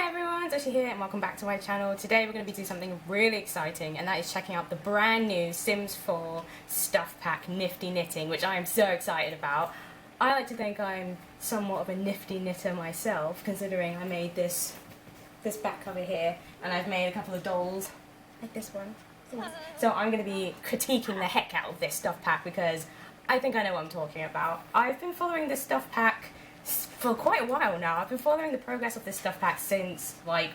everyone, it's Ashley here and welcome back to my channel. Today we're going to be doing something really exciting, and that is checking out the brand new Sims 4 Stuff Pack Nifty Knitting, which I am so excited about. I like to think I'm somewhat of a nifty knitter myself, considering I made this back cover here, and I've made a couple of dolls, like this one. So I'm going to be critiquing the heck out of this stuff pack because I think I know what I'm talking about. I've been following this stuff pack for quite a while now. I've been following the progress of this stuff pack since, like,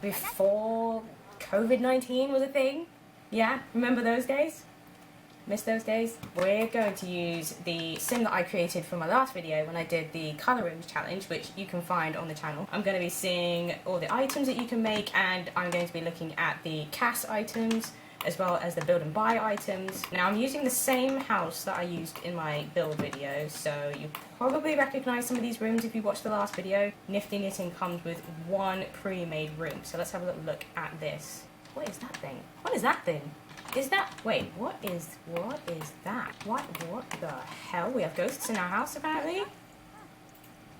before COVID-19 was a thing. Yeah, remember those days? Miss those days? We're going to use the sim that I created for my last video when I did the colour rooms challenge, which you can find on the channel. I'm going to be seeing all the items that you can make, and I'm going to be looking at the CAS items, as well as the build and buy items. Now I'm using the same house that I used in my build video, so you probably recognise some of these rooms if you watched the last video. Nifty Knitting comes with one pre-made room, so let's have a little look at this. What is that thing? What is that thing? Is that, wait, what is that? What the hell? We have ghosts in our house apparently?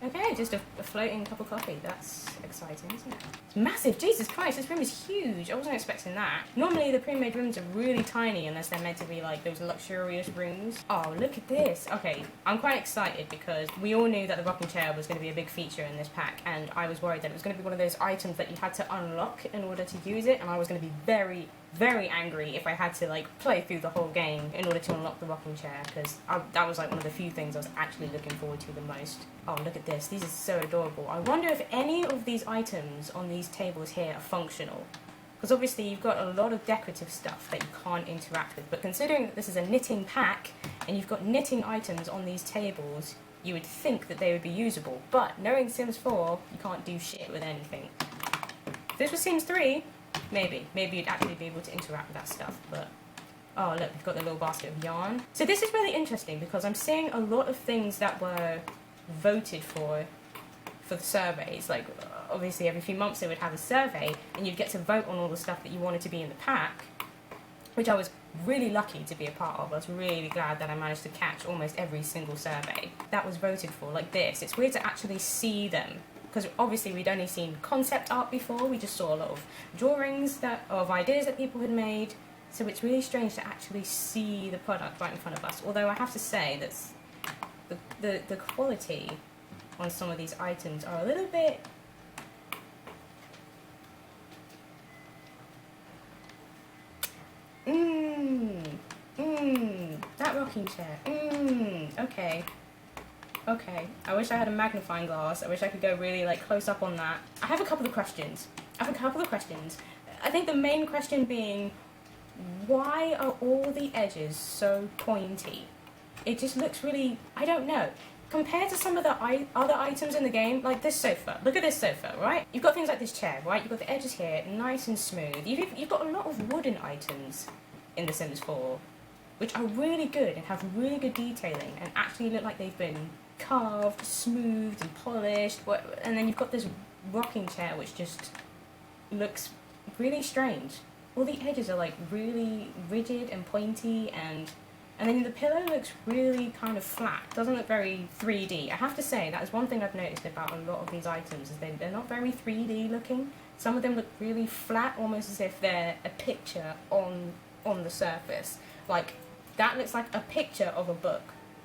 Okay, just a floating cup of coffee. That's exciting, isn't it? It's massive. Jesus Christ, this room is huge. I wasn't expecting that. Normally the pre-made rooms are really tiny unless they're meant to be like those luxurious rooms. Oh, look at this. Okay, I'm quite excited because we all knew that the rocking chair was going to be a big feature in this pack, and I was worried that it was going to be one of those items that you had to unlock in order to use it, and I was going to be very angry if I had to like play through the whole game in order to unlock the rocking chair, because that was like one of the few things I was actually looking forward to the most. Oh, look at this. These are so adorable. I wonder if any of these items on these tables here are functional, because obviously you've got a lot of decorative stuff that you can't interact with, but considering that this is a knitting pack and you've got knitting items on these tables, you would think that they would be usable, but knowing Sims 4, you can't do shit with anything. If this was Sims 3, maybe you'd actually be able to interact with that stuff, but oh look, we've got the little basket of yarn. So this is really interesting because I'm seeing a lot of things that were voted for the surveys. Like obviously every few months they would have a survey and you'd get to vote on all the stuff that you wanted to be in the pack, which I was really lucky to be a part of. I was really glad that I managed to catch almost every single survey that was voted for. Like this, it's weird to actually see them, because obviously we'd only seen concept art before. We just saw a lot of drawings of ideas that people had made, so it's really strange to actually see the product right in front of us. Although I have to say that the quality on some of these items are a little bit that rocking chair. Okay, I wish I had a magnifying glass. I wish I could go really like close up on that. I have a couple of questions. I think the main question being, why are all the edges so pointy? It just looks really, I don't know. Compared to some of the other items in the game, like this sofa. Look at this sofa, right? You've got things like this chair, right? You've got the edges here, nice and smooth. You've got a lot of wooden items in The Sims 4, which are really good and have really good detailing and actually look like they've been carved, smoothed and polished. And then you've got this rocking chair which just looks really strange. All the edges are like really rigid and pointy, and then the pillow looks really kind of flat. It doesn't look very 3D. I have to say, that is one thing I've noticed about a lot of these items, is they're not very 3D looking. Some of them look really flat, almost as if they're a picture on the surface. Like, that looks like a picture of a book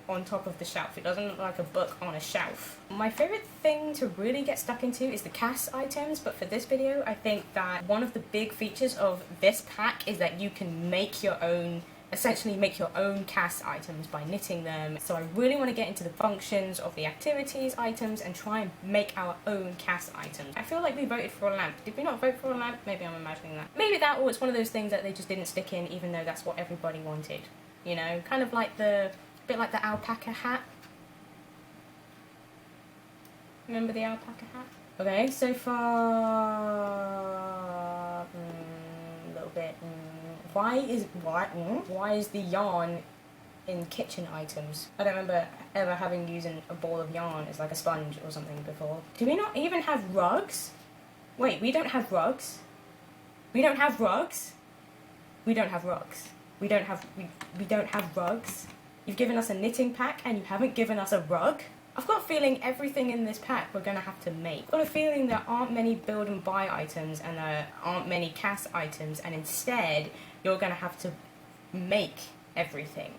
on top of the shelf. It doesn't look like a book on a shelf. My favourite thing to really get stuck into is the CAS items, but for this video I think that one of the big features of this pack is that you can make your own, essentially make your own CAS items by knitting them. So I really want to get into the functions of the activities items and try and make our own CAS items. I feel like we voted for a lamp. Did we not vote for a lamp? Maybe I'm imagining that. Maybe that, or it's one of those things that they just didn't stick in even though that's what everybody wanted. You know, kind of like a bit like the alpaca hat. Remember the alpaca hat? Okay, so far, a little bit. Why is the yarn in kitchen items? I don't remember ever having used a ball of yarn as like a sponge or something before. Do we not even have rugs? Wait, we don't have rugs? We don't have rugs? We don't have rugs. We don't have rugs? You've given us a knitting pack and you haven't given us a rug? I've got a feeling everything in this pack we're going to have to make. I've got a feeling there aren't many build and buy items and there aren't many cast items, and instead you're going to have to make everything.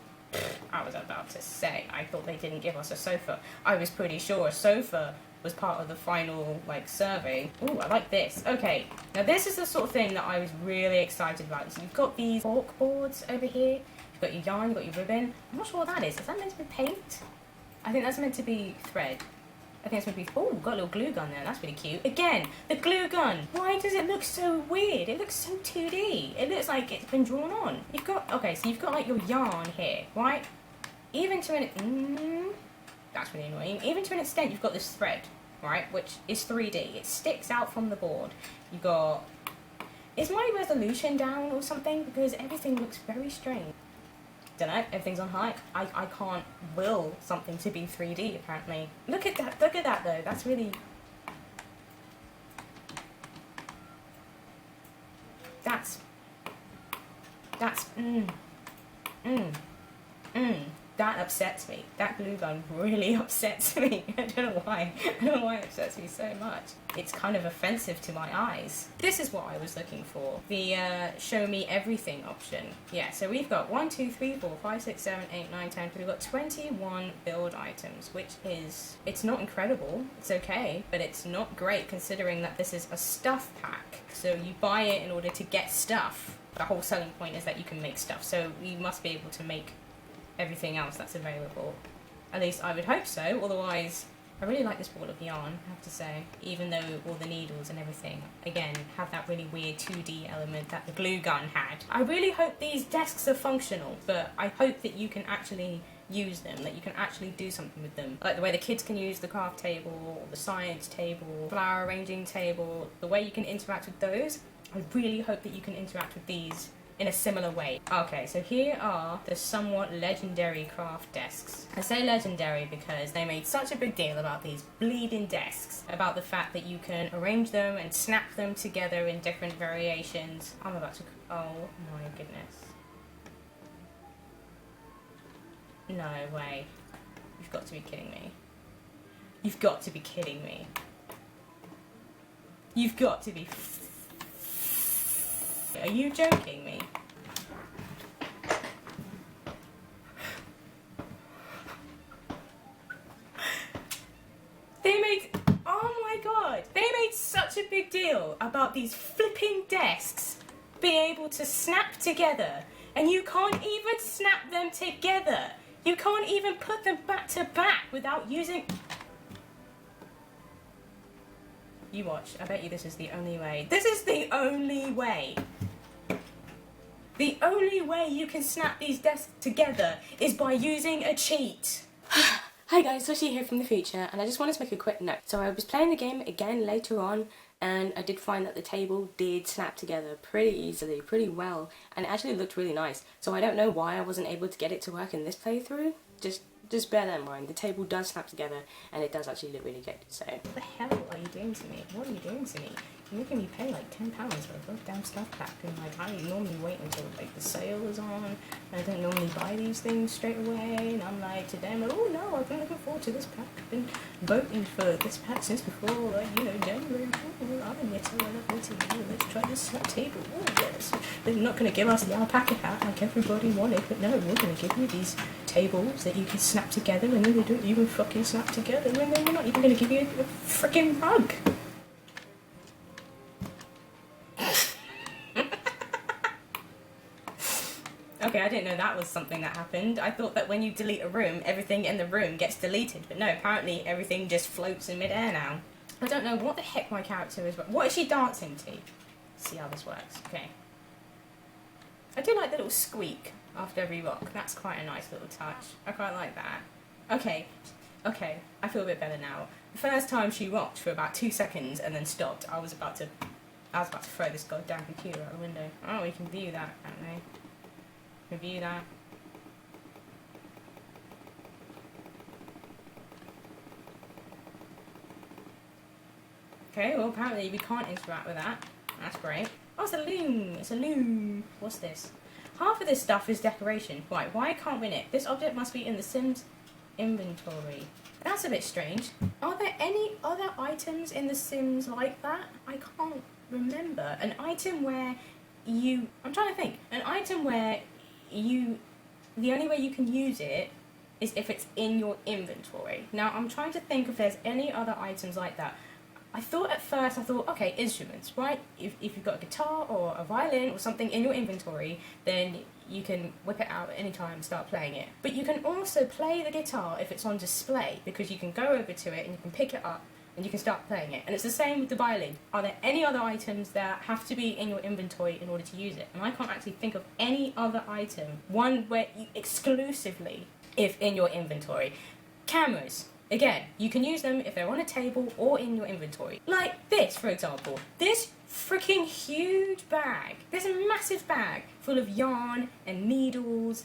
I was about to say, I thought they didn't give us a sofa. I was pretty sure a sofa was part of the final, like, survey. Ooh, I like this. Okay, now this is the sort of thing that I was really excited about. So you've got these cork boards over here. You've got your yarn, you've got your ribbon. I'm not sure what that is. Is that meant to be paint? I think that's meant to be thread. I think it's meant to be... Oh, got a little glue gun there. That's really cute. Again, the glue gun. Why does it look so weird? It looks so 2D. It looks like it's been drawn on. You've got... Okay, so you've got, like, your yarn here, right? Even to an... that's really annoying. Even to an extent, you've got this thread, right? Which is 3D. It sticks out from the board. You've got... Is my resolution down or something? Because everything looks very strange. Don't know, everything's on high. I can't will something to be 3D apparently. Look at that though, that's really... That upsets me. That glue gun really upsets me. I don't know why. I don't know why it upsets me so much. It's kind of offensive to my eyes. This is what I was looking for. The show me everything option. Yeah, so we've got 1, 2, 3, 4, 5, 6, 7, 8, 9, 10. We've got 21 build items, which is... It's not incredible. It's okay, but it's not great considering that this is a stuff pack. So you buy it in order to get stuff. The whole selling point is that you can make stuff. So you must be able to make everything else that's available. At least I would hope so, otherwise I really like this ball of yarn, I have to say. Even though all the needles and everything, again, have that really weird 2D element that the glue gun had. I really hope these desks are functional, but I hope that you can actually use them, that you can actually do something with them. Like the way the kids can use the craft table, or the science table, flower arranging table, the way you can interact with those. I really hope that you can interact with these in a similar way. Okay, so here are the somewhat legendary craft desks. I say legendary because they made such a big deal about these bleeding desks, about the fact that you can arrange them and snap them together in different variations. I'm about to... Oh my goodness. No way. You've got to be kidding me. You've got to be kidding me. You've got to be... Are you joking me? They made... Oh my god! They made such a big deal about these flipping desks being able to snap together, and you can't even snap them together. You can't even put them back to back without using... You watch. I bet you this is the only way. This is the only way. The only way you can snap these desks together is by using a cheat. Hi guys, Sushi here from the future, and I just wanted to make a quick note. So I was playing the game again later on, and I did find that the table did snap together pretty easily, pretty well, and it actually looked really nice. So I don't know why I wasn't able to get it to work in this playthrough. Just bear that in mind. The table does snap together, and it does actually look really good. So what the hell are you doing to me? What are you doing to me? You're making me pay like £10 for a goddamn stuff pack, and like I normally wait until like the sale is on, and I don't normally buy these things straight away, and I'm like to them, oh no, I've been looking forward to this pack, I've been voting for this pack since before, like, you know, January. Oh, I'm a knitter, I love knitting. Oh, let's try this snap table. Oh yes, they're not going to give us the alpaca hat like everybody wanted, but no, we're going to give you these tables that you can snap together, and then they don't even fucking snap together, and then we're not even going to give you a freaking rug. Okay, I didn't know that was something that happened. I thought that when you delete a room, everything in the room gets deleted. But no, apparently everything just floats in midair now. I don't know what the heck my character is. What is she dancing to? Let's see how this works. Okay. I do like the little squeak after every rock. That's quite a nice little touch. I quite like that. Okay. Okay, I feel a bit better now. The first time she rocked for about 2 seconds and then stopped, I was about to throw this goddamn computer out the window. Oh, we can view that, can't we? Review that. Okay, well apparently we can't interact with that. That's great. Oh, it's a loom! It's a loom! What's this? Half of this stuff is decoration. Right, why can't we knit? This object must be in the Sims inventory. That's a bit strange. Are there any other items in The Sims like that? I can't remember. An item where I'm trying to think. An item where the only way you can use it is if it's in your inventory. Now, I'm trying to think if there's any other items like that. At first, okay, instruments, right? If you've got a guitar or a violin or something in your inventory, then you can whip it out at any time and start playing it. But you can also play the guitar if it's on display, because you can go over to it and you can pick it up and you can start playing it. And it's the same with the violin. Are there any other items that have to be in your inventory in order to use it? And I can't actually think of any other item, one where you exclusively, if in your inventory. Cameras. Again, you can use them if they're on a table or in your inventory. Like this, for example. This freaking huge bag. There's a massive bag full of yarn and needles.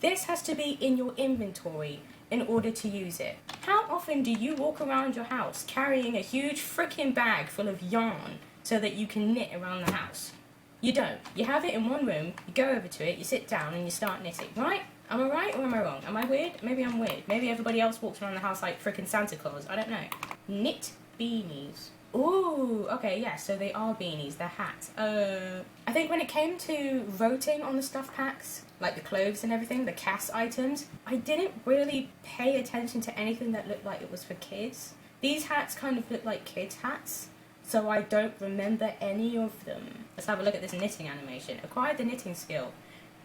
This has to be in your inventory in order to use it. How often do you walk around your house carrying a huge freaking bag full of yarn so that you can knit around the house? You don't. You have it in one room, you go over to it, you sit down and you start knitting, right? Am I right or am I wrong? Am I weird? Maybe I'm weird. Maybe everybody else walks around the house like frickin' Santa Claus. I don't know. Knit beanies. Ooh, okay, yeah, so they are beanies. They're hats. I think when it came to voting on the stuff packs, like the clothes and everything, the cast items, I didn't really pay attention to anything that looked like it was for kids. These hats kind of look like kids' hats, so I don't remember any of them. Let's have a look at this knitting animation. Acquired the knitting skill.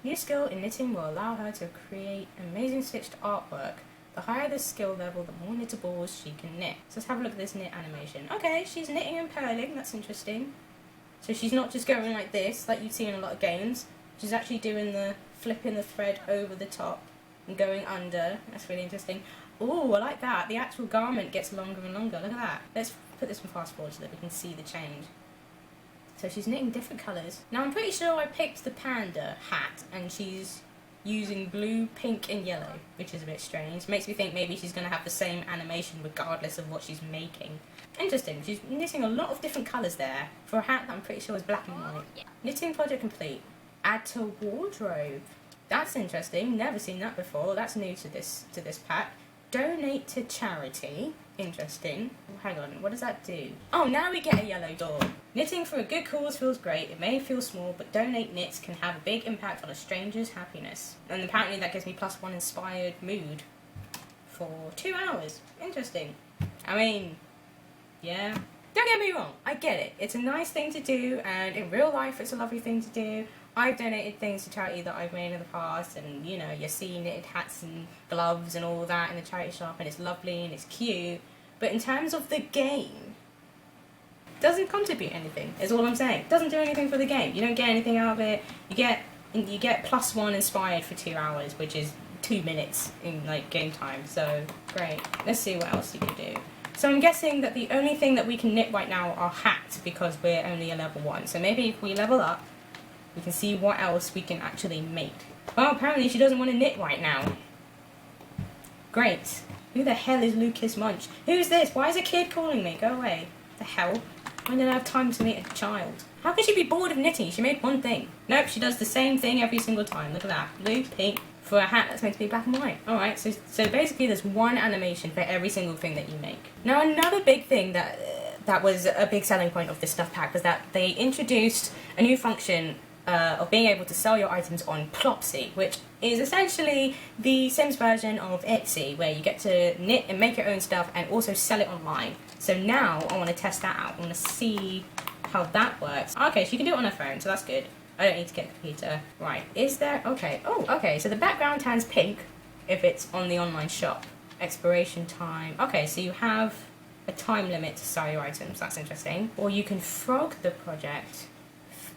New skill in knitting will allow her to create amazing stitched artwork. The higher the skill level, the more knittables she can knit. So let's have a look at this knit animation. Okay, she's knitting and purling, that's interesting. So she's not just going like this, like you see in a lot of games. She's actually doing the flipping the thread over the top and going under. That's really interesting. Ooh, I like that. The actual garment gets longer and longer. Look at that. Let's put this one fast forward so that we can see the change. So she's knitting different colours. Now I'm pretty sure I picked the Panda Hat and she's using blue, pink and yellow, which is a bit strange. Makes me think maybe she's going to have the same animation regardless of what she's making. Interesting, she's knitting a lot of different colours there for a hat that I'm pretty sure is black and white. Yeah. Knitting project complete. Add to wardrobe. That's interesting, never seen that before. That's new to this pack. Donate to charity. Interesting. Hang on, what does that do? Oh, now we get a yellow door. Knitting for a good cause feels great. It may feel small, but donate knits can have a big impact on a stranger's happiness. And apparently that gives me +1 inspired mood for 2 hours. Interesting. I mean, yeah. Don't get me wrong, I get it. It's a nice thing to do, and in real life it's a lovely thing to do. I've donated things to charity that I've made in the past, and you know, you see knitted hats and gloves and all that in the charity shop, and it's lovely and it's cute. But in terms of the game, it doesn't contribute anything, is all I'm saying. It doesn't do anything for the game. You don't get anything out of it. You get +1 inspired for 2 hours, which is 2 minutes in like game time. So great. Let's see what else you can do. So I'm guessing that the only thing that we can knit right now are hats because we're only a level 1. So maybe if we level up, we can see what else we can actually make. Well, apparently she doesn't want to knit right now. Great. Who the hell is Lucas Munch? Who's this? Why is a kid calling me? Go away. The hell? When did I have time to meet a child? How can she be bored of knitting? She made one thing. Nope, she does the same thing every single time. Look at that. Blue, pink, for a hat that's meant to be black and white. Alright, so basically there's one animation for every single thing that you make. Now another big thing that was a big selling point of this stuff pack was that they introduced a new function of being able to sell your items on Plopsy, which is essentially the Sims version of Etsy, where you get to knit and make your own stuff and also sell it online. So now I want to test that out. I want to see how that works. Okay, so you can do it on a phone, so that's good. I don't need to get a computer. Right, is there... Okay, oh, okay, so the background turns pink if it's on the online shop. Expiration time. Okay, so you have a time limit to sell your items. That's interesting. Or you can frog the project.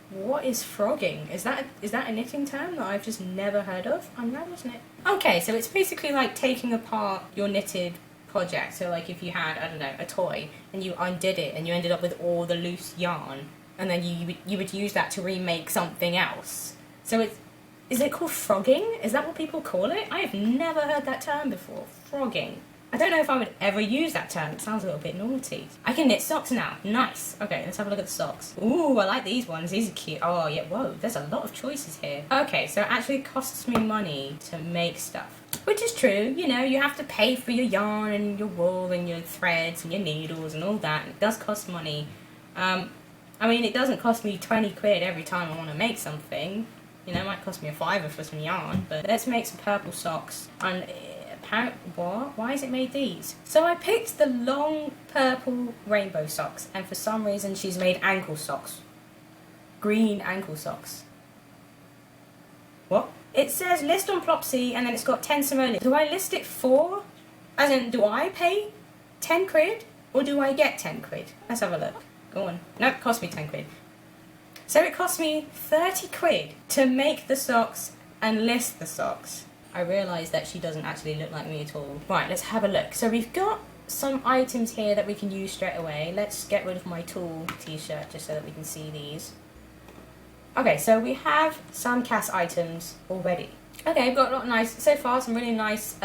What is frogging? Is that a knitting term that I've just never heard of? I'm glad, wasn't it? Okay, so it's basically like taking apart your knitted project. So like if you had, I don't know, a toy and you undid it and you ended up with all the loose yarn, and then you would use that to remake something else. So is it called frogging? Is that what people call it? I have never heard that term before. Frogging. I don't know if I would ever use that term. It sounds a little bit naughty. I can knit socks now. Nice. Okay, let's have a look at the socks. Ooh, I like these ones. These are cute. Oh, yeah, whoa, there's a lot of choices here. Okay, so it actually costs me money to make stuff. Which is true, you know, you have to pay for your yarn and your wool and your threads and your needles and all that. It does cost money. I mean, it doesn't cost me 20 quid every time I want to make something. You know, it might cost me a fiver for some yarn, but let's make some purple socks. And what? Why has it made these? So I picked the long purple rainbow socks, and for some reason she's made ankle socks. Green ankle socks. What? It says list on Plopsy, and then it's got 10 simoleons. Do I list it for? As in, do I pay 10 quid? Or do I get 10 quid? Let's have a look. Go on. No, it cost me 10 quid. So it cost me 30 quid to make the socks and list the socks. I realised that she doesn't actually look like me at all. Right, let's have a look. So we've got some items here that we can use straight away. Let's get rid of my tulle t-shirt just so that we can see these. Okay, so we have some cast items already. Okay, I've got a lot of nice, so far some really nice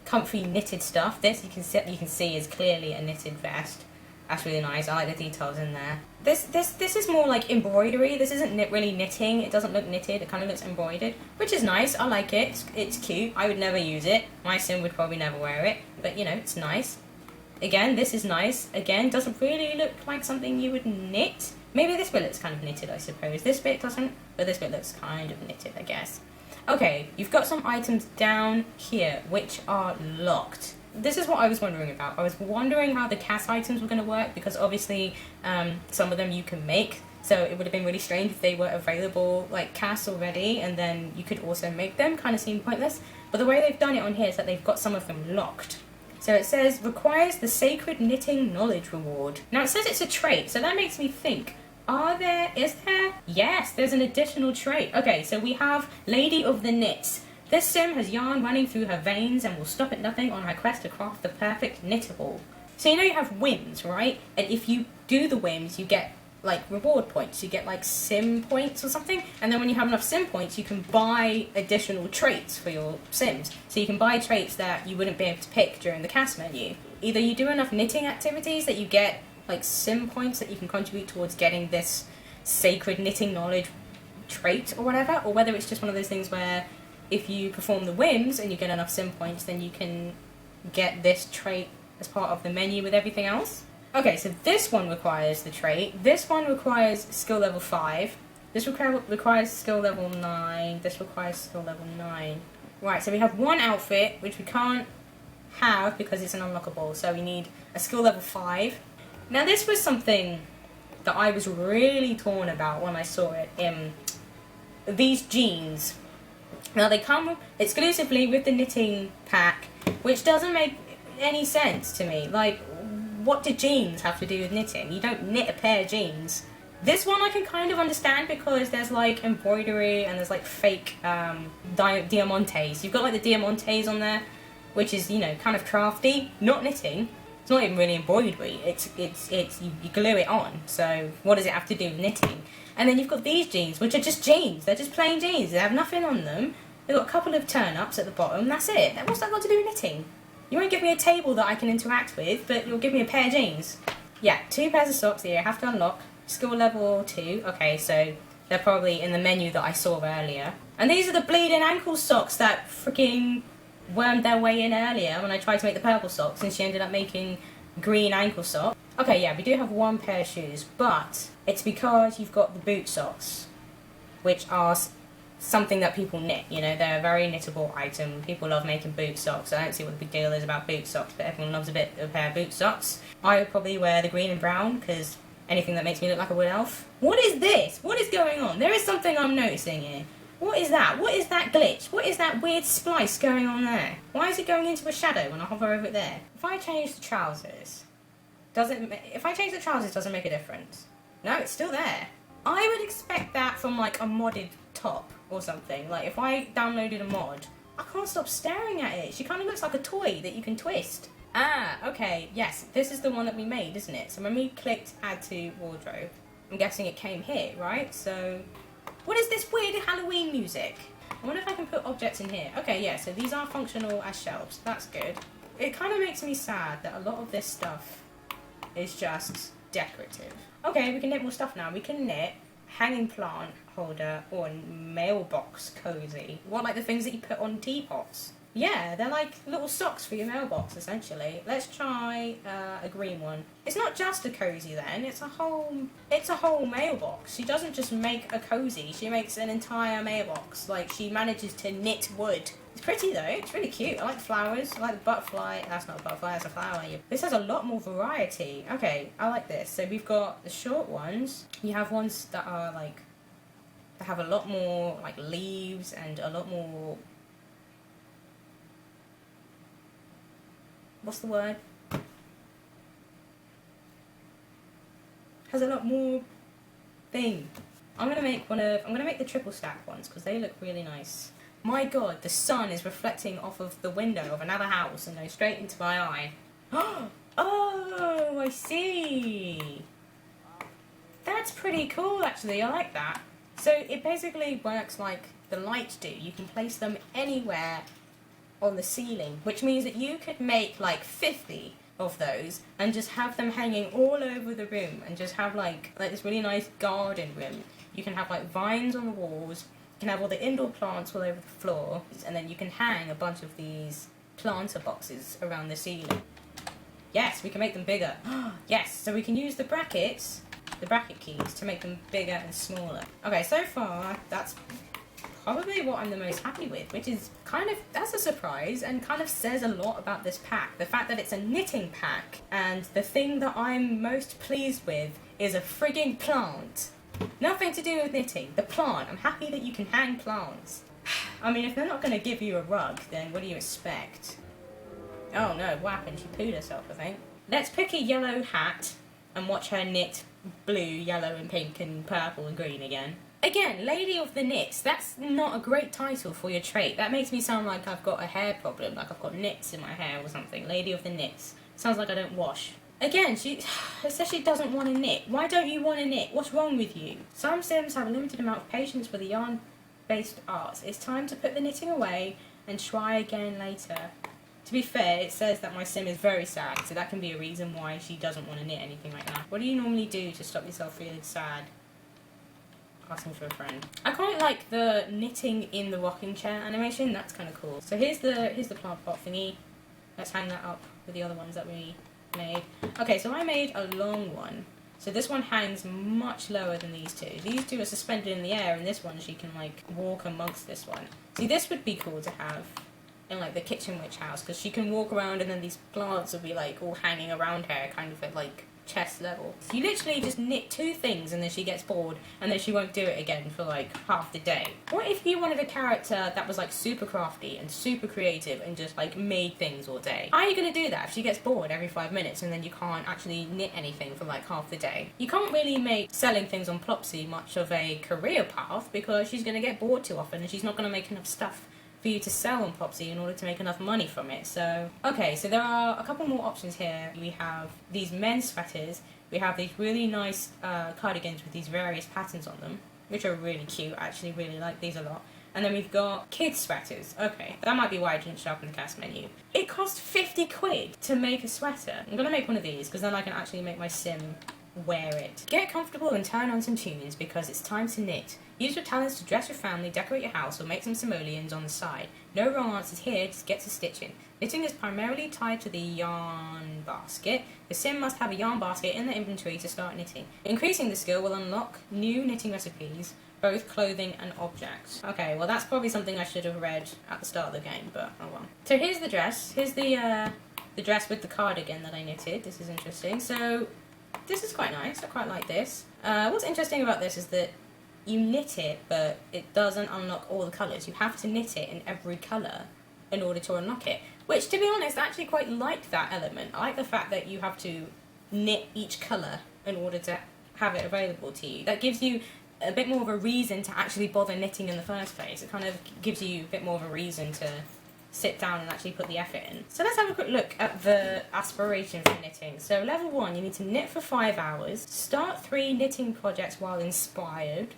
comfy knitted stuff. This you can see is clearly a knitted vest. That's really nice. I like the details in there. This is more like embroidery. This isn't really knitting. It doesn't look knitted. It kind of looks embroidered, which is nice. I like it. It's cute. I would never use it. My sim would probably never wear it, but you know, it's nice. Again, this is nice. Again, doesn't really look like something you would knit. Maybe this bit looks kind of knitted, I suppose. This bit doesn't, but this bit looks kind of knitted, I guess. Okay, you've got some items down here which are locked. This is what I was wondering about. I was wondering how the cast items were going to work, because obviously some of them you can make, so it would have been really strange if they were available like cast already and then you could also make them. Kind of seemed pointless. But the way they've done it on here is that they've got some of them locked. So it says requires the Sacred Knitting Knowledge Reward. Now it says it's a trait, so that makes me think, is there? Yes, there's an additional trait. Okay, so we have Lady of the Knits. This sim has yarn running through her veins and will stop at nothing on her quest to craft the perfect knittable. So you know you have whims, right? And if you do the whims, you get like reward points. You get like sim points or something. And then when you have enough sim points, you can buy additional traits for your sims. So you can buy traits that you wouldn't be able to pick during the cast menu. Either you do enough knitting activities that you get like sim points that you can contribute towards getting this sacred knitting knowledge trait or whatever, or whether it's just one of those things where if you perform the whims and you get enough sim points, then you can get this trait as part of the menu with everything else. Okay, so this one requires the trait. This one requires skill level 5. This requires skill level 9. This requires skill level 9. Right, so we have one outfit, which we can't have because it's an unlockable. So we need a skill level 5. Now this was something that I was really torn about when I saw it. These jeans. Now they come exclusively with the knitting pack, which doesn't make any sense to me. Like, what do jeans have to do with knitting? You don't knit a pair of jeans. This one I can kind of understand because there's like embroidery and there's like fake diamantes. You've got like the diamantes on there, which is, you know, kind of crafty, not knitting. It's not even really embroidery. It's you glue it on. So what does it have to do with knitting? And then you've got these jeans, which are just jeans. They're just plain jeans. They have nothing on them. They've got a couple of turn-ups at the bottom. That's it. What's that got to do with knitting? You won't give me a table that I can interact with, but you'll give me a pair of jeans. Yeah, 2 pairs of socks that you have to unlock. Skill level 2. Okay, so they're probably in the menu that I saw earlier. And these are the bleeding ankle socks that freaking wormed their way in earlier when I tried to make the purple socks, and she ended up making green ankle socks. Okay, yeah, we do have 1 pair of shoes, but it's because you've got the boot socks, which are something that people knit. You know, they're a very knittable item. People love making boot socks. I don't see what the big deal is about boot socks, but everyone loves a pair of boot socks. I would probably wear the green and brown, because anything that makes me look like a wood elf. What is this? What is going on? There is something I'm noticing here. What is that? What is that glitch? What is that weird splice going on there? Why is it going into a shadow when I hover over it there? If I change the trousers, does it make a difference? No, it's still there. I would expect that from like a modded top or something. Like if I downloaded a mod, I can't stop staring at it. She kind of looks like a toy that you can twist. Ah, okay, yes, this is the one that we made, isn't it? So when we clicked add to wardrobe, I'm guessing it came here, right? So what is this weird Halloween music? I wonder if I can put objects in here. Okay, yeah, so these are functional as shelves. That's good. it kind of makes me sad that a lot of this stuff is just decorative. Okay, we can knit more stuff now. We can knit hanging plant holder or mailbox cozy. What, like the things that you put on teapots? Yeah, they're like little socks for your mailbox, essentially. Let's try a green one. It's not just a cozy then, it's a whole mailbox. She doesn't just make a cozy, she makes an entire mailbox. Like, she manages to knit wood. It's pretty though, it's really cute. I like the flowers, I like the butterfly. That's not a butterfly, that's a flower. This has a lot more variety. Okay, I like this. So we've got the short ones. You have ones that are like, that have a lot more like leaves and a lot more, what's the word? Has a lot more thing. I'm gonna make the triple stack ones because they look really nice. My god, the sun is reflecting off of the window of another house and goes straight into my eye. Oh, I see. That's pretty cool actually, I like that. So it basically works like the lights do. You can place them anywhere on the ceiling, which means that you could make like 50 of those and just have them hanging all over the room and just have like this really nice garden room. You can have like vines on the walls, you can have all the indoor plants all over the floor, and then you can hang a bunch of these planter boxes around the ceiling. Yes, we can make them bigger. Yes, so we can use the bracket keys to make them bigger and smaller. Okay, so far that's probably what I'm the most happy with, which is that's a surprise and kind of says a lot about this pack. The fact that it's a knitting pack, and the thing that I'm most pleased with is a frigging plant. Nothing to do with knitting, the plant. I'm happy that you can hang plants. I mean, if they're not going to give you a rug, then what do you expect? Oh no, what happened? She pooed herself, I think. Let's pick a yellow hat and watch her knit blue, yellow and pink and purple and green again. Again, Lady of the Knits, that's not a great title for your trait. That makes me sound like I've got a hair problem, like I've got knits in my hair or something. Lady of the Knits. Sounds like I don't wash. Again, she says she doesn't want to knit. Why don't you want to knit? What's wrong with you? Some Sims have a limited amount of patience for the yarn-based arts. It's time to put the knitting away and try again later. To be fair, it says that my Sim is very sad, so that can be a reason why she doesn't want to knit anything like that. What do you normally do to stop yourself feeling sad? Asking for a friend. I quite like the knitting in the rocking chair animation. That's kind of cool. So here's the plant pot thingy. Let's hang that up with the other ones that we made. Okay, so I made a long one. So this one hangs much lower than these two. These two are suspended in the air, and this one she can like walk amongst this one. See, this would be cool to have in like the kitchen witch house, because she can walk around and then these plants will be like all hanging around her, kind of at like chest level. So you literally just knit two things and then she gets bored and then she won't do it again for like half the day. What if you wanted a character that was like super crafty and super creative and just like made things all day? How are you going to do that if she gets bored every 5 minutes and then you can't actually knit anything for like half the day? You can't really make selling things on Plopsy much of a career path because she's going to get bored too often and she's not going to make enough stuff for you to sell on Plopsy in order to make enough money from it. So, okay, so there are a couple more options here. We have these men's sweaters, we have these really nice cardigans with these various patterns on them, which are really cute. I actually really like these a lot. And then we've got kids sweaters. Okay, that might be why I didn't show up in the cast menu. It cost 50 quid to make a sweater. I'm gonna make one of these because then I can actually make my Sim wear it. Get comfortable and turn on some tunes because it's time to knit. Use your talents to dress your family, decorate your house, or make some simoleons on the side. No wrong answers here, just get to stitching. Knitting is primarily tied to the yarn basket. The Sim must have a yarn basket in their inventory to start knitting. Increasing the skill will unlock new knitting recipes, both clothing and objects. Okay, well that's probably something I should have read at the start of the game, but oh well. So here's the dress. Here's the dress with the cardigan that I knitted. This is interesting. So this is quite nice. I quite like this. What's interesting about this is that you knit it, but it doesn't unlock all the colours. You have to knit it in every colour in order to unlock it. Which, to be honest, I actually quite like that element. I like the fact that you have to knit each colour in order to have it available to you. That gives you a bit more of a reason to actually bother knitting in the first place. It kind of gives you a bit more of a reason to sit down and actually put the effort in. So let's have a quick look at the aspiration for knitting. So level 1, you need to knit for 5 hours, start 3 knitting projects while inspired,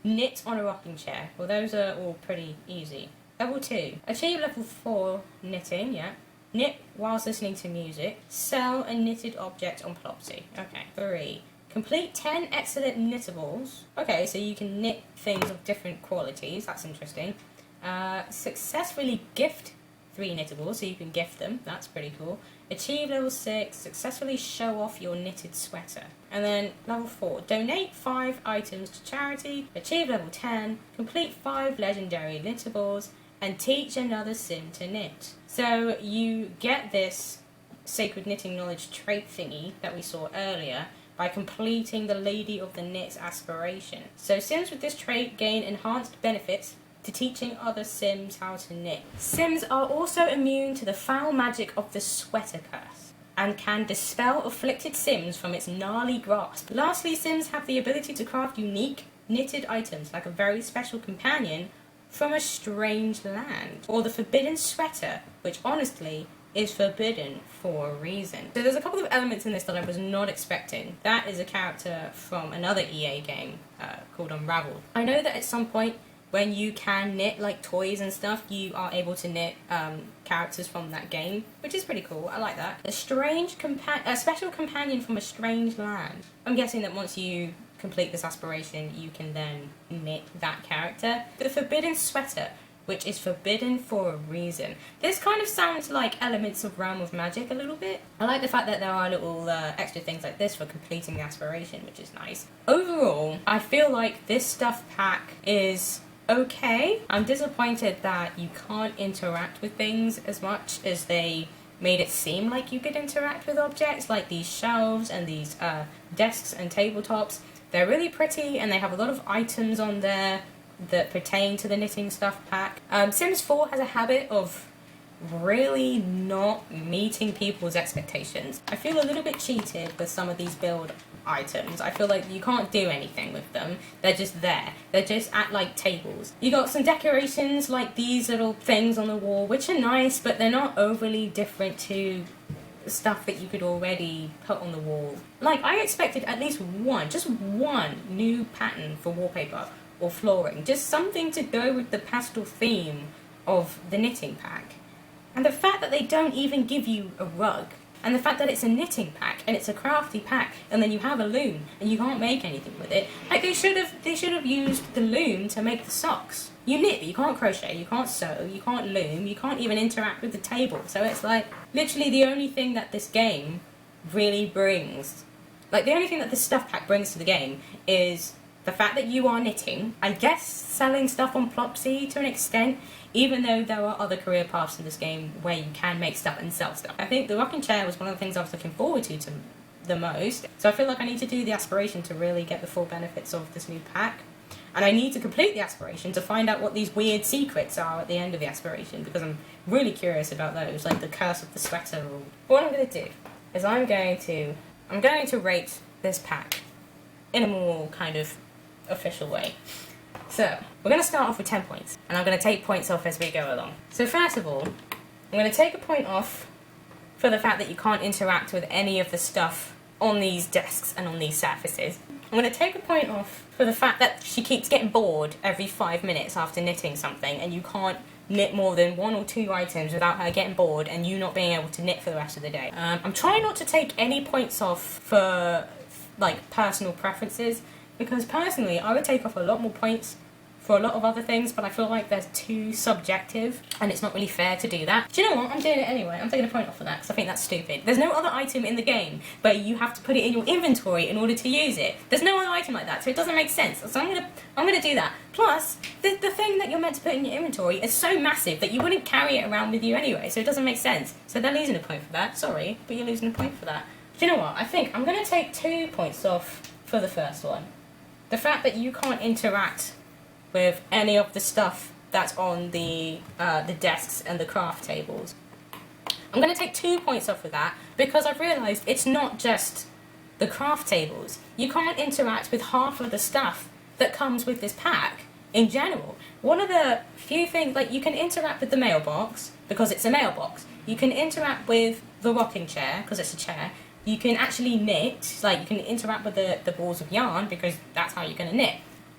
knit on a rocking chair. Well, those are all pretty easy. Level 2, achieve level 4 knitting, yeah. knit whilst listening to music, sell a knitted object on Plopsy. Okay. 3. Complete 10 excellent knittables. Okay, so you can knit things of different qualities. That's interesting. Successfully gift 3 knittables, so you can gift them. That's pretty cool. Achieve level 6. Successfully show off your knitted sweater. And then level 4. Donate 5 items to charity. Achieve level 10. Complete 5 legendary knittables. And teach another sim to knit. So you get this sacred knitting knowledge trait thingy that we saw earlier by completing the Lady of the Knits aspiration. So sims with this trait gain enhanced benefits to teaching other sims how to knit. Sims are also immune to the foul magic of the sweater curse and can dispel afflicted sims from its gnarly grasp. Lastly, sims have the ability to craft unique knitted items like a very special companion from a strange land, or the forbidden sweater, which honestly is forbidden for a reason. So there's a couple of elements in this that I was not expecting. That is a character from another EA game called Unraveled. I know that at some point when you can knit like toys and stuff, you are able to knit characters from that game, which is pretty cool. I like that. A special companion from a strange land. I'm guessing that once you complete this aspiration, you can then knit that character. The forbidden sweater, which is forbidden for a reason. This kind of sounds like elements of Realm of Magic a little bit. I like the fact that there are little extra things like this for completing the aspiration, which is nice. Overall, I feel like this stuff pack is okay. I'm disappointed that you can't interact with things as much as they made it seem like you could interact with objects, like these shelves and these desks and tabletops. They're really pretty and they have a lot of items on there that pertain to the knitting stuff pack. Sims 4 has a habit of really not meeting people's expectations. I feel a little bit cheated with some of these build items. I feel like you can't do anything with them. They're just there. They're just at like tables. You got some decorations like these little things on the wall, which are nice, but they're not overly different to stuff that you could already put on the wall. Like, I expected at least just one new pattern for wallpaper or flooring. Just something to go with the pastel theme of the knitting pack. And the fact that they don't even give you a rug, and the fact that it's a knitting pack and it's a crafty pack, and then you have a loom and you can't make anything with it. Like, they should have used the loom to make the socks. You knit, but you can't crochet, you can't sew, you can't loom, you can't even interact with the table. So it's like literally the only thing that this game really brings, like the only thing that this stuff pack brings to the game is the fact that you are knitting, I guess selling stuff on Plopsy to an extent, even though there are other career paths in this game where you can make stuff and sell stuff. I think the rocking chair was one of the things I was looking forward to the most, so I feel like I need to do the aspiration to really get the full benefits of this new pack. And I need to complete the aspiration to find out what these weird secrets are at the end of the aspiration, because I'm really curious about those, like the curse of the sweater rule. What I'm going to do is I'm going to rate this pack in a more kind of official way. So, we're going to start off with 10 points, and I'm going to take points off as we go along. So first of all, I'm going to take a point off for the fact that you can't interact with any of the stuff on these desks and on these surfaces. I'm going to take a point off for the fact that she keeps getting bored every 5 minutes after knitting something, and you can't knit more than 1 or 2 items without her getting bored and you not being able to knit for the rest of the day. I'm trying not to take any points off for like personal preferences, because personally I would take off a lot more points for a lot of other things, but I feel like they're too subjective and it's not really fair to do that. Do you know what? I'm doing it anyway. I'm taking a point off for that because I think that's stupid. There's no other item in the game, but you have to put it in your inventory in order to use it. There's no other item like that, so it doesn't make sense. So I'm gonna do that. Plus, the thing that you're meant to put in your inventory is so massive that you wouldn't carry it around with you anyway, so it doesn't make sense. So they're losing a point for that. Sorry, but you're losing a point for that. Do you know what? I think I'm gonna take 2 points off for the first one. The fact that you can't interact with any of the stuff that's on the desks and the craft tables. I'm going to take 2 points off of that because I've realised it's not just the craft tables. You can't interact with half of the stuff that comes with this pack in general. One of the few things, like, you can interact with the mailbox because it's a mailbox. You can interact with the rocking chair because it's a chair. You can actually knit, like you can interact with the balls of yarn because that's how you're going to knit.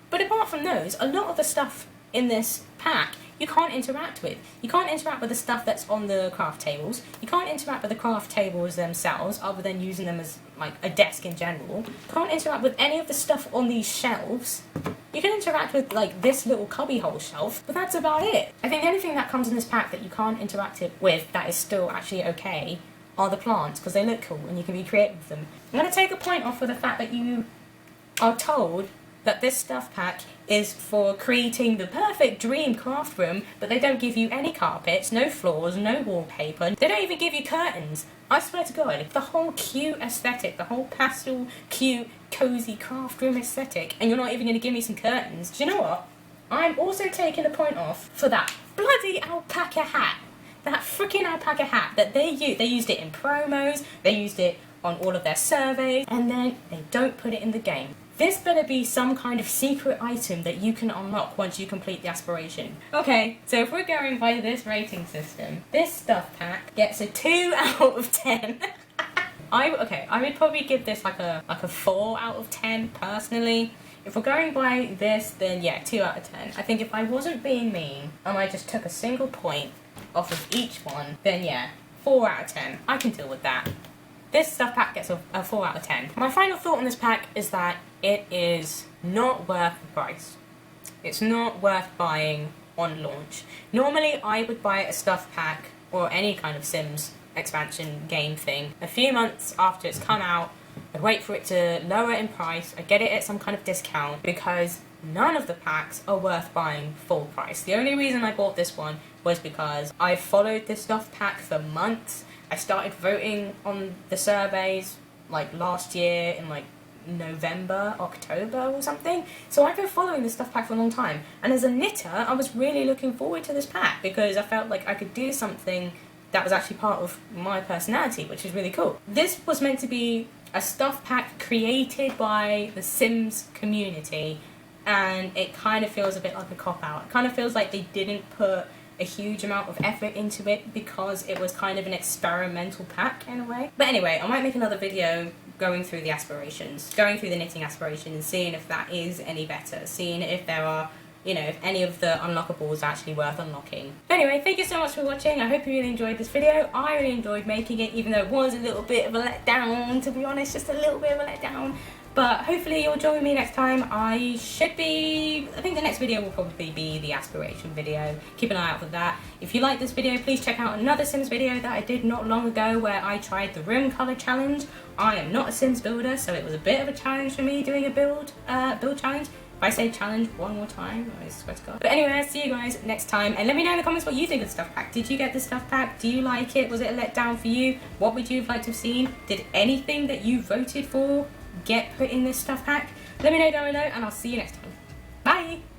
But apart from those, a lot of the stuff in this pack you can't interact with. You can't interact with the stuff that's on the craft tables. You can't interact with the craft tables themselves other than using them as like a desk in general. You can't interact with any of the stuff on these shelves. You can interact with like this little cubbyhole shelf, but that's about it. I think the only thing that comes in this pack that you can't interact with that is still actually okay are the plants, because they look cool and you can be creative with them. I'm going to take a point off for the fact that you are told that this stuff pack is for creating the perfect dream craft room, but they don't give you any carpets, no floors, no wallpaper. They don't even give you curtains. I swear to God, the whole cute aesthetic, the whole pastel, cute, cozy craft room aesthetic, and you're not even going to give me some curtains. Do you know what? I'm also taking a point off for that bloody alpaca hat. That freaking alpaca hat that they used. They used it in promos, they used it on all of their surveys, and then they don't put it in the game. This better be some kind of secret item that you can unlock once you complete the aspiration. Okay, so if we're going by this rating system, this stuff pack gets a 2 out of 10. I would probably give this like a 4 out of 10 personally. If we're going by this, then yeah, 2 out of 10. I think if I wasn't being mean and I just took a single point off of each one, then yeah, 4 out of 10. I can deal with that. This stuff pack gets a 4 out of 10. My final thought on this pack is that it is not worth the price. It's not worth buying on launch. Normally I would buy a stuff pack or any kind of Sims expansion game thing a few months after it's come out. I'd wait for it to lower in price. I'd get it at some kind of discount, because none of the packs are worth buying full price. The only reason I bought this one was because I followed this stuff pack for months. I started voting on the surveys like last year in like November, October or something. So I've been following this stuff pack for a long time. And as a knitter, I was really looking forward to this pack because I felt like I could do something that was actually part of my personality, which is really cool. This was meant to be a stuff pack created by the Sims community, and it kind of feels a bit like a cop-out. It kind of feels like they didn't put a huge amount of effort into it because it was kind of an experimental pack in a way. But anyway, I might make another video going through the aspirations, going through the knitting aspirations, seeing if that is any better, seeing if there are, you know, if any of the unlockables are actually worth unlocking. But anyway, thank you so much for watching. I hope you really enjoyed this video. I really enjoyed making it, even though it was a little bit of a letdown, to be honest, just a little bit of a letdown. But hopefully you'll join me next time. I think the next video will probably be the aspiration video. Keep an eye out for that. If you like this video, please check out another Sims video that I did not long ago where I tried the room colour challenge. I am not a Sims builder, so it was a bit of a challenge for me doing a build challenge. If I say challenge one more time, I swear to God. But anyway, I'll see you guys next time. And let me know in the comments what you think of the stuff pack. Did you get the stuff pack? Do you like it? Was it a letdown for you? What would you have liked to have seen? Did anything that you voted for get put in this stuff pack? Let me know down below, and I'll see you next time. Bye!